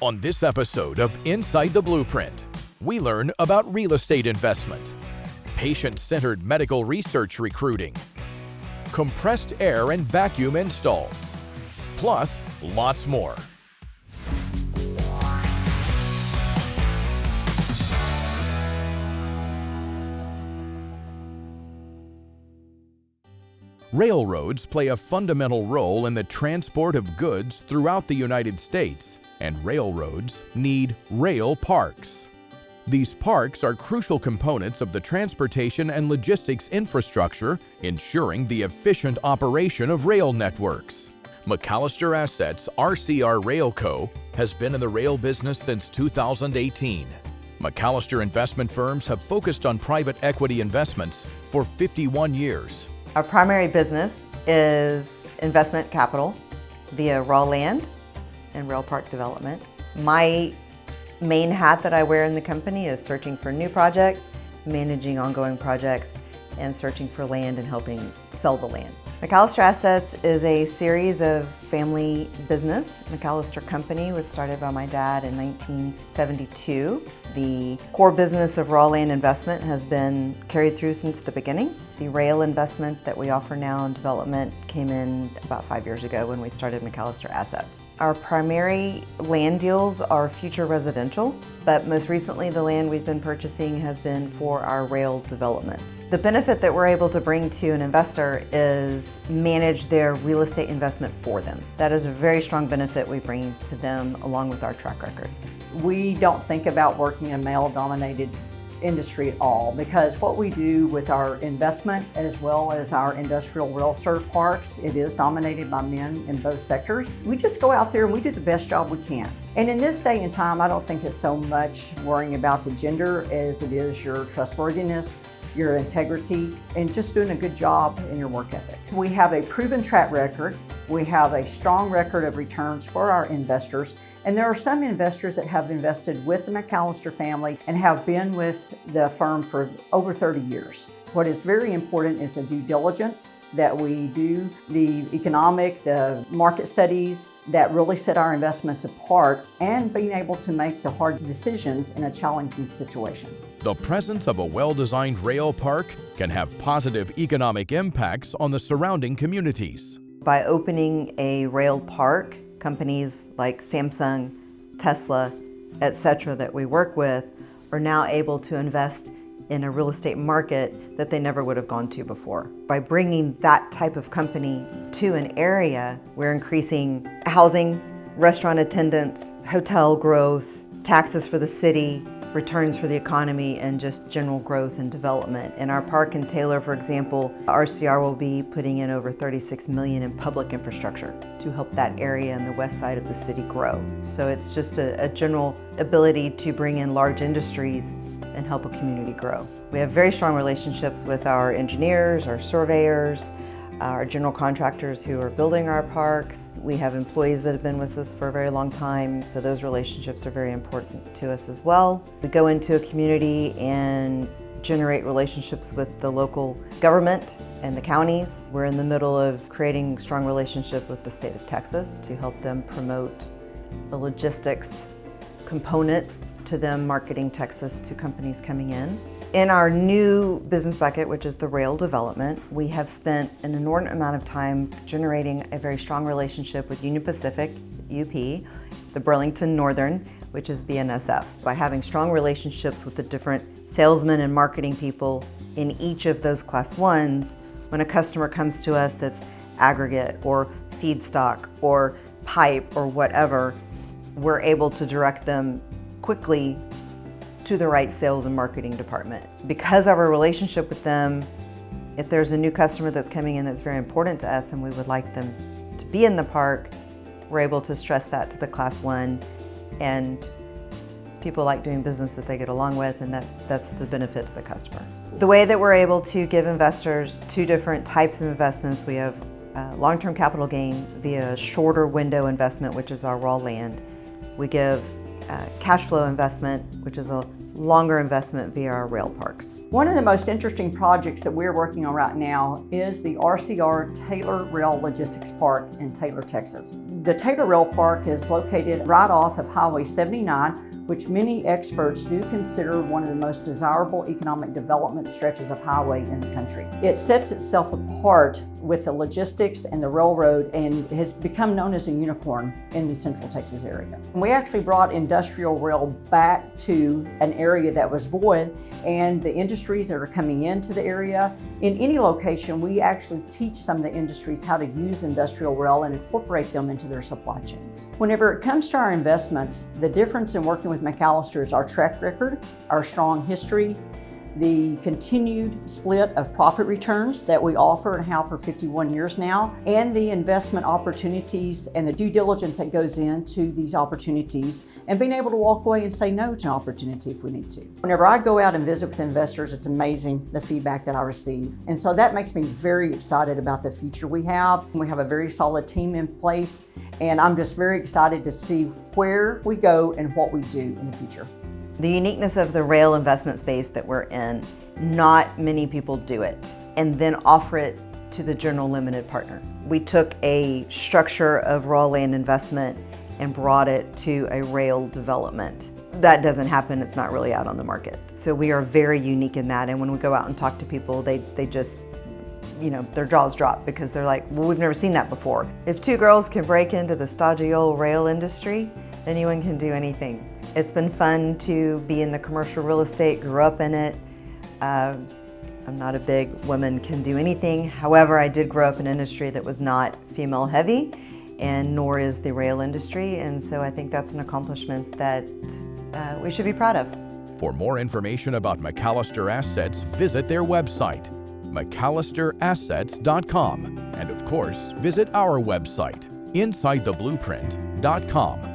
On this episode of Inside the Blueprint, we learn about real estate investment, patient-centered medical research recruiting, compressed air and vacuum installs, plus lots more. Railroads play a fundamental role in the transport of goods throughout the United States, and railroads need rail parks. These parks are crucial components of the transportation and logistics infrastructure, ensuring the efficient operation of rail networks. McAlister Assets RCR Rail Co. has been in the rail business since 2018. McAlister investment firms have focused on private equity investments for 51 years. Our primary business is investment capital via raw land and rail park development. My main hat that I wear in the company is searching for new projects, managing ongoing projects, and searching for land and helping sell the land. McAlister Assets is a series of family business. McAlister Company was started by my dad in 1972. The core business of raw land investment has been carried through since the beginning. The rail investment that we offer now in development came in about 5 years ago when we started McAlister Assets. Our primary land deals are future residential, but most recently the land we've been purchasing has been for our rail developments. The benefit that we're able to bring to an investor is manage their real estate investment for them. That is a very strong benefit we bring to them along with our track record. We don't think about working in a male-dominated industry at all, because what we do with our investment as well as our industrial rail served parks, it is dominated by men in both sectors. We just go out there and we do the best job we can. And in this day and time, I don't think it's so much worrying about the gender as it is your trustworthiness, your integrity, and just doing a good job in your work ethic. We have a proven track record. We have a strong record of returns for our investors. And there are some investors that have invested with the McAlister family and have been with the firm for over 30 years. What is very important is the due diligence that we do, the economic, the market studies that really set our investments apart, and being able to make the hard decisions in a challenging situation. The presence of a well-designed rail park can have positive economic impacts on the surrounding communities. By opening a rail park, companies like Samsung, Tesla, etc. that we work with are now able to invest in a real estate market that they never would have gone to before. By bringing that type of company to an area, we're increasing housing, restaurant attendance, hotel growth, taxes for the city, returns for the economy, and just general growth and development. In our park in Taylor, for example, RCR will be putting in over $36 million in public infrastructure to help that area and the west side of the city grow. So it's just a general ability to bring in large industries and help a community grow. We have very strong relationships with our engineers, our surveyors, our general contractors who are building our parks. We have employees that have been with us for a very long time, so those relationships are very important to us as well. We go into a community and generate relationships with the local government and the counties. We're in the middle of creating a strong relationship with the state of Texas to help them promote the logistics component to them marketing Texas to companies coming in. In our new business bucket, which is the rail development, we have spent an inordinate amount of time generating a very strong relationship with Union Pacific, UP, the Burlington Northern, which is BNSF. By having strong relationships with the different salesmen and marketing people in each of those class ones, when a customer comes to us that's aggregate or feedstock or pipe or whatever, we're able to direct them quickly to the right sales and marketing department. Because of our relationship with them, if there's a new customer that's coming in that's very important to us and we would like them to be in the park, we're able to stress that to the class one, and people like doing business that they get along with, and that's the benefit to the customer. The way that we're able to give investors two different types of investments, we have long-term capital gain via shorter window investment, which is our raw land. We give cash flow investment, which is a longer investment via our rail parks. One of the most interesting projects that we're working on right now is the RCR Taylor Rail Logistics Park in Taylor, Texas. The Taylor Rail Park is located right off of Highway 79, which many experts do consider one of the most desirable economic development stretches of highway in the country. It sets itself apart with the logistics and the railroad and has become known as a unicorn in the Central Texas area. We actually brought industrial rail back to an area that was void, and the industries that are coming into the area, in any location, we actually teach some of the industries how to use industrial rail and incorporate them into their supply chains. Whenever it comes to our investments, the difference in working with McAlister is our track record, our strong history, the continued split of profit returns that we offer and have for 51 years now, and the investment opportunities and the due diligence that goes into these opportunities, and being able to walk away and say no to an opportunity if we need to. Whenever I go out and visit with investors, it's amazing the feedback that I receive. And so that makes me very excited about the future we have. We have a very solid team in place, and I'm just very excited to see where we go and what we do in the future. The uniqueness of the rail investment space that we're in, not many people do it and then offer it to the general limited partner. We took a structure of raw land investment and brought it to a rail development. That doesn't happen, it's not really out on the market. So we are very unique in that, and when we go out and talk to people, they just, their jaws drop because they're like, well, we've never seen that before. If two girls can break into the stodgy old rail industry, anyone can do anything. It's been fun to be in the commercial real estate, grew up in it. I'm not a big woman can do anything. However, I did grow up in an industry that was not female heavy, and nor is the rail industry. And so I think that's an accomplishment that we should be proud of. For more information about McAlister Assets, visit their website, McAlisterAssets.com. And of course, visit our website, InsideTheBlueprint.com.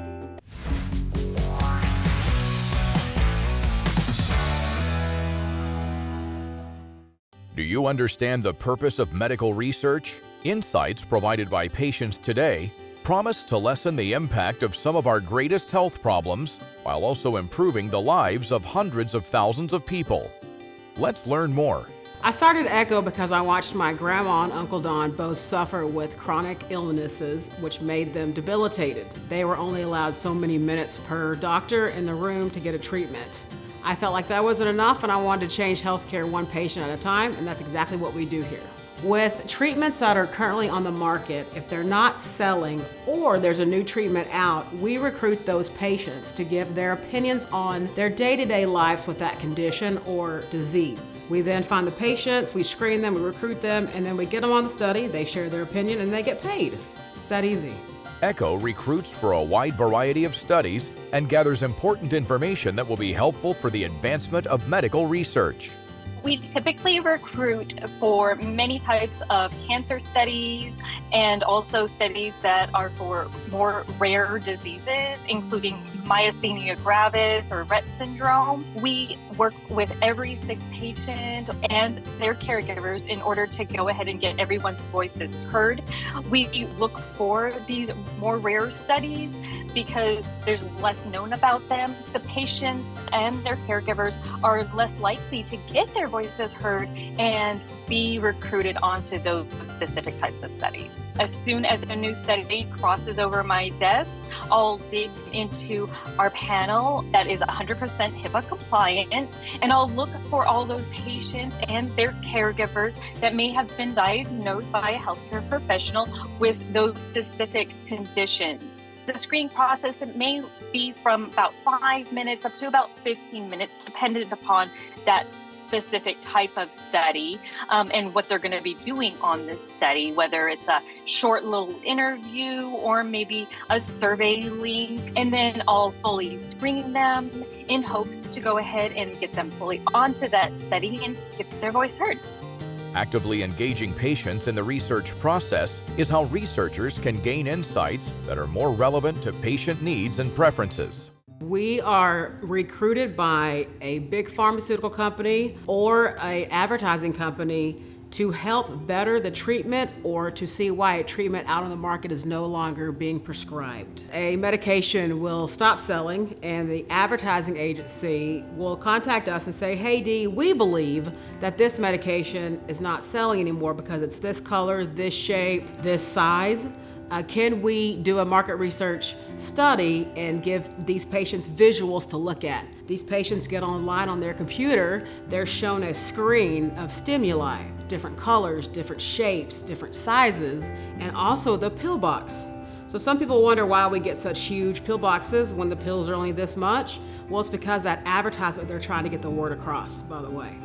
Do you understand the purpose of medical research? Insights provided by patients today promise to lessen the impact of some of our greatest health problems while also improving the lives of hundreds of thousands of people. Let's learn more. I started Echo because I watched my grandma and Uncle Don both suffer with chronic illnesses which made them debilitated. They were only allowed so many minutes per doctor in the room to get a treatment. I felt like that wasn't enough, and I wanted to change healthcare one patient at a time, and that's exactly what we do here. With treatments that are currently on the market, if they're not selling or there's a new treatment out, we recruit those patients to give their opinions on their day-to-day lives with that condition or disease. We then find the patients, we screen them, we recruit them, and then we get them on the study, they share their opinion, and they get paid. It's that easy. Echo recruits for a wide variety of studies and gathers important information that will be helpful for the advancement of medical research. We typically recruit for many types of cancer studies and also studies that are for more rare diseases, including myasthenia gravis or Rett syndrome. We work with every sick patient and their caregivers in order to go ahead and get everyone's voices heard. We look for these more rare studies because there's less known about them. The patients and their caregivers are less likely to get their voices heard and be recruited onto those specific types of studies. As soon as a new study crosses over my desk, I'll dig into our panel that is 100% HIPAA compliant, and I'll look for all those patients and their caregivers that may have been diagnosed by a healthcare professional with those specific conditions. The screening process, it may be from about 5 minutes up to about 15 minutes, dependent upon that specific type of study and what they're going to be doing on this study, whether it's a short little interview or maybe a survey link. And then I'll fully screen them in hopes to go ahead and get them fully onto that study and get their voice heard. Actively engaging patients in the research process is how researchers can gain insights that are more relevant to patient needs and preferences. We are recruited by a big pharmaceutical company or an advertising company to help better the treatment or to see why a treatment out on the market is no longer being prescribed. A medication will stop selling and the advertising agency will contact us and say, hey Dee, we believe that this medication is not selling anymore because it's this color, this shape, this size. Can we do a market research study and give these patients visuals to look at? These patients get online on their computer, they're shown a screen of stimuli, different colors, different shapes, different sizes, and also the pill box. So some people wonder why we get such huge pill boxes when the pills are only this much. Well, it's because that advertisement, they're trying to get the word across, by the way.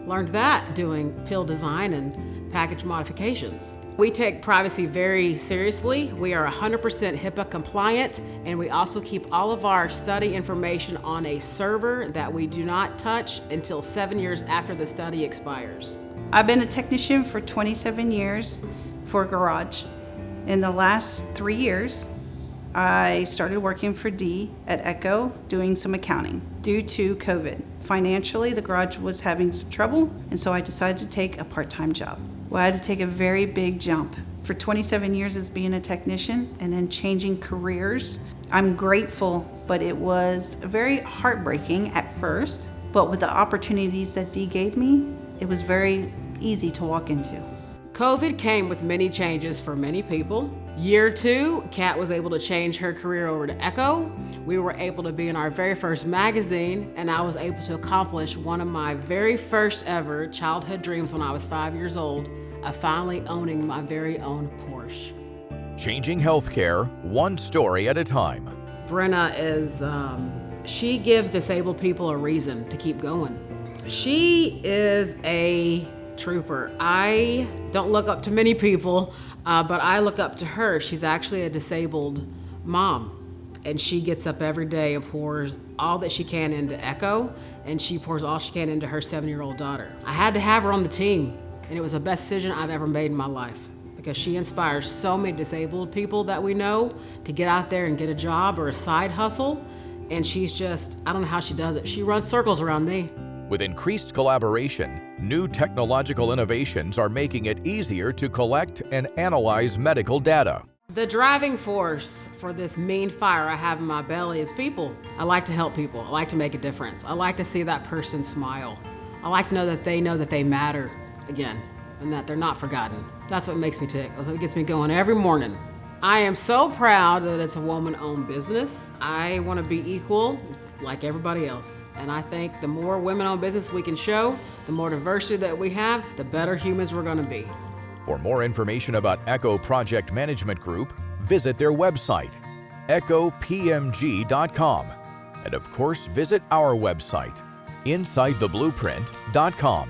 Learned that doing pill design and package modifications. We take privacy very seriously. We are 100% HIPAA compliant, and we also keep all of our study information on a server that we do not touch until 7 years after the study expires. I've been a technician for 27 years for a garage. In the last 3 years, I started working for Dee at Echo doing some accounting due to COVID. Financially, the garage was having some trouble, and so I decided to take a part-time job. Well, I had to take a very big jump. For 27 years as being a technician and then changing careers, I'm grateful, but it was very heartbreaking at first. But with the opportunities that Dee gave me, it was very easy to walk into. COVID came with many changes for many people. Year 2, Kat was able to change her career over to Echo. We were able to be in our very first magazine, and I was able to accomplish one of my very first ever childhood dreams when I was 5 years old, of finally owning my very own Porsche. Changing healthcare, one story at a time. Brenna is, she gives disabled people a reason to keep going. She is a trooper. I don't look up to many people, but I look up to her. She's actually a disabled mom, and she gets up every day and pours all that she can into Echo, and she pours all she can into her 7-year-old daughter. I had to have her on the team, and it was the best decision I've ever made in my life, because she inspires so many disabled people that we know to get out there and get a job or a side hustle, and she's just, I don't know how she does it. She runs circles around me. With increased collaboration, new technological innovations are making it easier to collect and analyze medical data. The driving force for this mean fire I have in my belly is people. I like to help people. I like to make a difference. I like to see that person smile. I like to know that they matter again and that they're not forgotten. That's what makes me tick. That's what gets me going every morning. I am so proud that it's a woman-owned business. I want to be equal like everybody else. And I think the more women-owned business we can show, the more diversity that we have, the better humans we're going to be. For more information about Echo Project Management Group, visit their website, echopmg.com. And of course, visit our website, insidetheblueprint.com.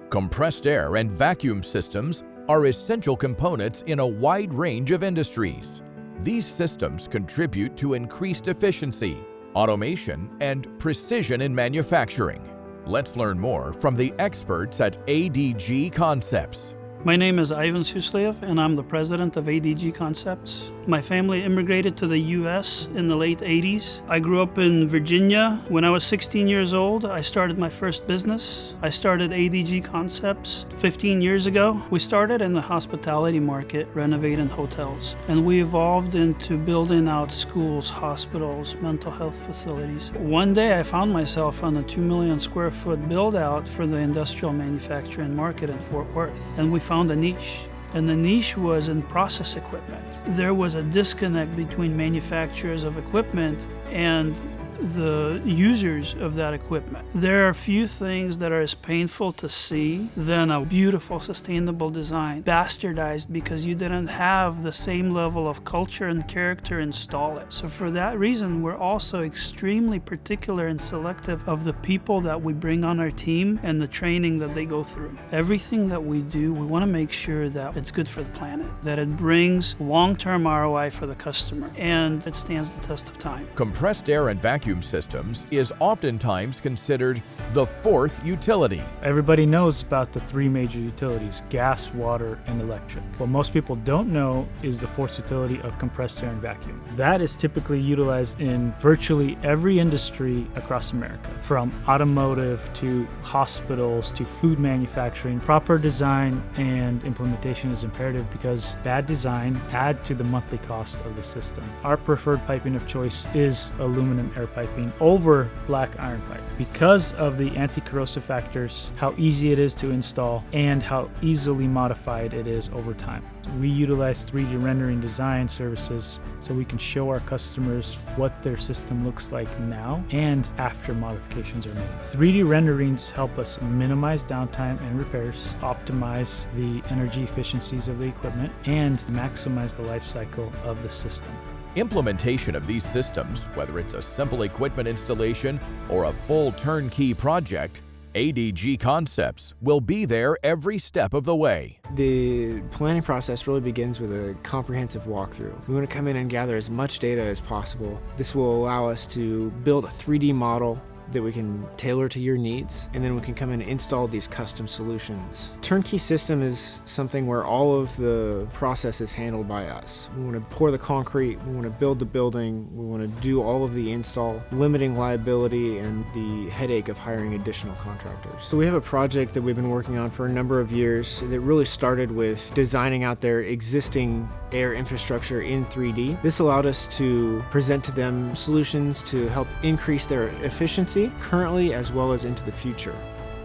Compressed air and vacuum systems are essential components in a wide range of industries. These systems contribute to increased efficiency, automation, and precision in manufacturing. Let's learn more from the experts at ADG Concepts. My name is Ivan Suslev, and I'm the president of ADG Concepts. My family immigrated to the U.S. in the late 80s. I grew up in Virginia. When I was 16 years old, I started my first business. I started ADG Concepts 15 years ago. We started in the hospitality market, renovating hotels, and we evolved into building out schools, hospitals, mental health facilities. One day I found myself on a 2 million square foot build out for the industrial manufacturing market in Fort Worth, and we found a niche, and the niche was in process equipment. There was a disconnect between manufacturers of equipment and the users of that equipment. There are few things that are as painful to see than a beautiful, sustainable design bastardized because you didn't have the same level of culture and character install it. So for that reason, we're also extremely particular and selective of the people that we bring on our team and the training that they go through. Everything that we do, we want to make sure that it's good for the planet, that it brings long-term ROI for the customer, and it stands the test of time. Compressed air and vacuum vacuum systems is oftentimes considered the fourth utility. Everybody knows about the three major utilities: gas, water, and electric. What most people don't know is the fourth utility of compressed air and vacuum. That is typically utilized in virtually every industry across America, from automotive to hospitals to food manufacturing. Proper design and implementation is imperative because bad design adds to the monthly cost of the system. Our preferred piping of choice is aluminum air piping over black iron pipe because of the anti-corrosive factors, how easy it is to install, and how easily modified it is over time. We utilize 3D rendering design services so we can show our customers what their system looks like now and after modifications are made. 3D renderings help us minimize downtime and repairs, optimize the energy efficiencies of the equipment, and maximize the life cycle of the system. Implementation of these systems, whether it's a simple equipment installation or a full turnkey project, ADG Concepts will be there every step of the way. The planning process really begins with a comprehensive walkthrough. We want to come in and gather as much data as possible. This will allow us to build a 3D model that we can tailor to your needs, and then we can come in and install these custom solutions. Turnkey system is something where all of the process is handled by us. We want to pour the concrete, we want to build the building, we want to do all of the install, limiting liability and the headache of hiring additional contractors. So we have a project that we've been working on for a number of years that really started with designing out their existing air infrastructure in 3D. This allowed us to present to them solutions to help increase their efficiency currently as well as into the future.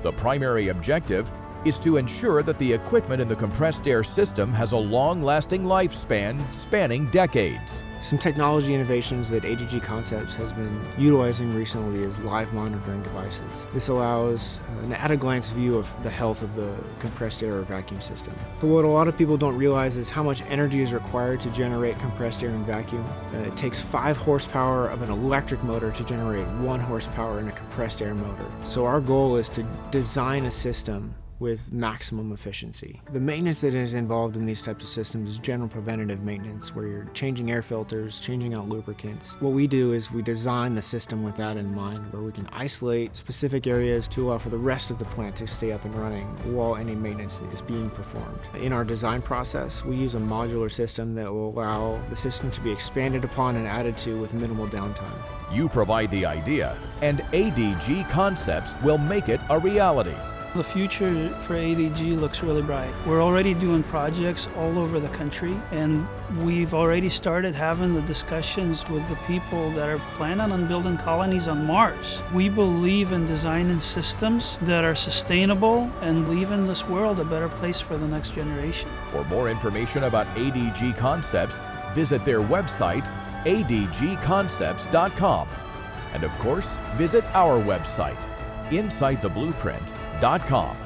The primary objective is to ensure that the equipment in the compressed air system has a long-lasting lifespan spanning decades. Some technology innovations that ADG Concepts has been utilizing recently is live monitoring devices. This allows an at-a-glance view of the health of the compressed air or vacuum system. But what a lot of people don't realize is how much energy is required to generate compressed air and vacuum. It takes 5 horsepower of an electric motor to generate 1 horsepower in a compressed air motor. So our goal is to design a system with maximum efficiency. The maintenance that is involved in these types of systems is general preventative maintenance, where you're changing air filters, changing out lubricants. What we do is we design the system with that in mind, where we can isolate specific areas to allow for the rest of the plant to stay up and running while any maintenance is being performed. In our design process, we use a modular system that will allow the system to be expanded upon and added to with minimal downtime. You provide the idea, and ADG Concepts will make it a reality. The future for ADG looks really bright. We're already doing projects all over the country, and we've already started having the discussions with the people that are planning on building colonies on Mars. We believe in designing systems that are sustainable and leaving this world a better place for the next generation. For more information about ADG Concepts, visit their website, adgconcepts.com. And of course, visit our website, InsideTheBlueprint.com.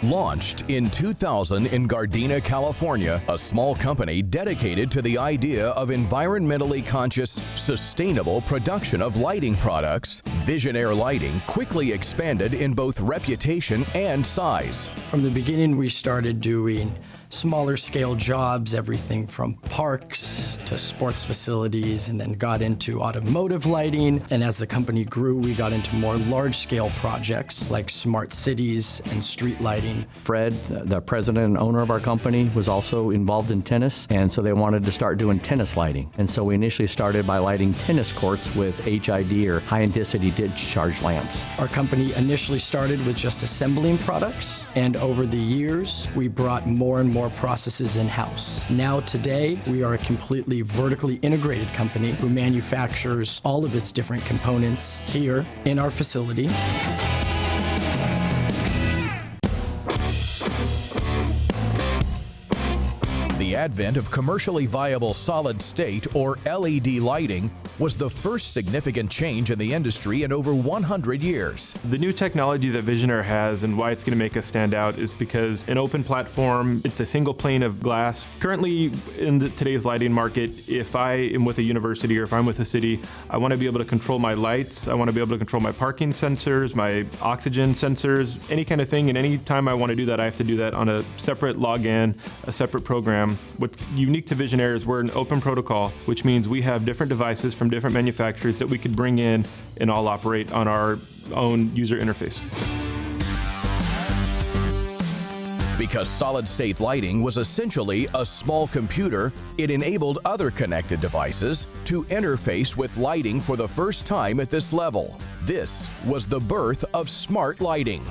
Launched in 2000 in Gardena, California, a small company dedicated to the idea of environmentally conscious, sustainable production of lighting products, Visionaire Lighting quickly expanded in both reputation and size. From the beginning, we started doing smaller scale jobs, everything from parks to sports facilities, and then got into automotive lighting. And as the company grew, we got into more large scale projects like smart cities and street lighting. Fred, the president and owner of our company, was also involved in tennis, and so they wanted to start doing tennis lighting. And so we initially started by lighting tennis courts with HID, or high intensity discharge lamps. Our company initially started with just assembling products, and over the years, we brought more and more processes in-house. Now today, we are a completely vertically integrated company who manufactures all of its different components here in our facility. The advent of commercially viable solid-state or LED lighting was the first significant change in the industry in over 100 years. The new technology that Visionaire has and why it's going to make us stand out is because an open platform, it's a single pane of glass. Currently in today's lighting market, if I am with a university or if I'm with a city, I want to be able to control my lights, I want to be able to control my parking sensors, my oxygen sensors, any kind of thing, and any time I want to do that, I have to do that on a separate login, a separate program. What's unique to Visionaire is we're an open protocol, which means we have different devices from different manufacturers that we could bring in and all operate on our own user interface. Because solid-state lighting was essentially a small computer, it enabled other connected devices to interface with lighting for the first time at this level. This was the birth of smart lighting.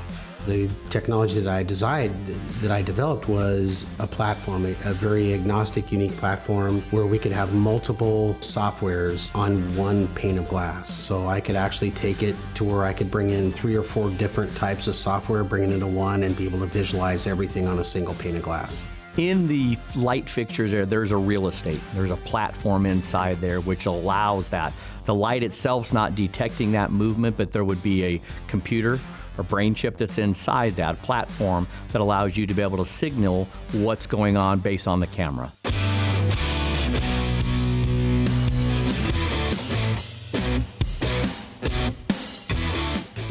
The technology that I developed was a platform, a very agnostic, unique platform where we could have multiple softwares on one pane of glass. So I could actually take it to where I could bring in 3 or 4 different types of software, bring it into one, and be able to visualize everything on a single pane of glass. In the light fixtures there's a real estate. There's a platform inside there which allows that. The light itself's not detecting that movement, but there would be a computer or brain chip that's inside that platform that allows you to be able to signal what's going on based on the camera.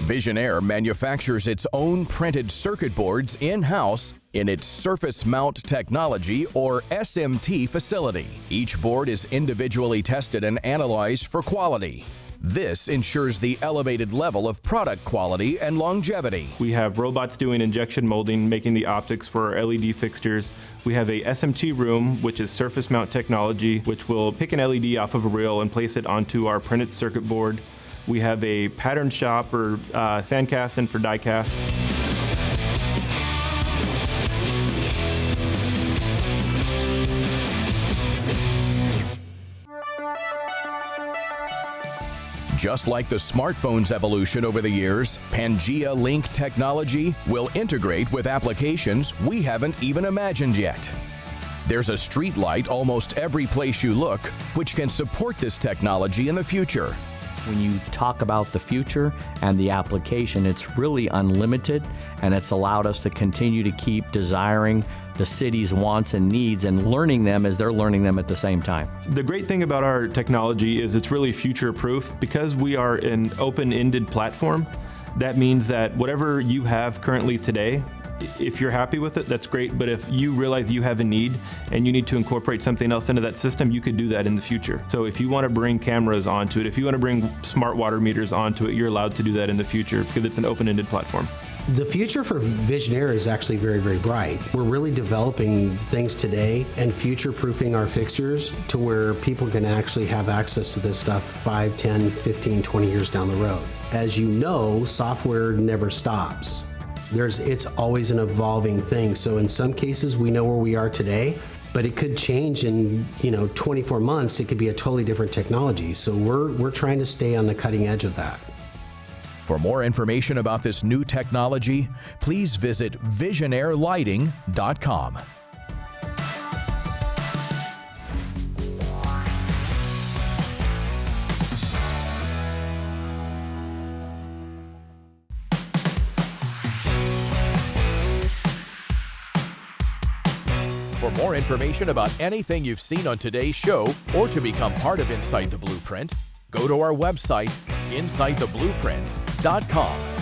Visionaire manufactures its own printed circuit boards in-house in its Surface Mount Technology or SMT facility. Each board is individually tested and analyzed for quality. This ensures the elevated level of product quality and longevity. We have robots doing injection molding, making the optics for our LED fixtures. We have a SMT room, which is surface mount technology, which will pick an LED off of a reel and place it onto our printed circuit board. We have a pattern shop or sandcast and for die cast. Just like the smartphone's evolution over the years, Pangea Link technology will integrate with applications we haven't even imagined yet. There's a street light almost every place you look, which can support this technology in the future. When you talk about the future and the application, it's really unlimited, and it's allowed us to continue to keep desiring the city's wants and needs and learning them as they're learning them at the same time. The great thing about our technology is it's really future-proof. Because we are an open-ended platform, that means that whatever you have currently today, if you're happy with it, that's great, but if you realize you have a need and you need to incorporate something else into that system, you could do that in the future. So if you want to bring cameras onto it, if you want to bring smart water meters onto it, you're allowed to do that in the future because it's an open-ended platform. The future for Visionaire is actually very, very bright. We're really developing things today and future-proofing our fixtures to where people can actually have access to this stuff 5, 10, 15, 20 years down the road. As you know, software never stops. It's always an evolving thing. So in some cases, we know where we are today, but it could change in 24 months. It could be a totally different technology. So we're trying to stay on the cutting edge of that. For more information about this new technology, please visit visionairelighting.com. For more information about anything you've seen on today's show or to become part of Inside the Blueprint, go to our website, InsideTheBlueprint.com.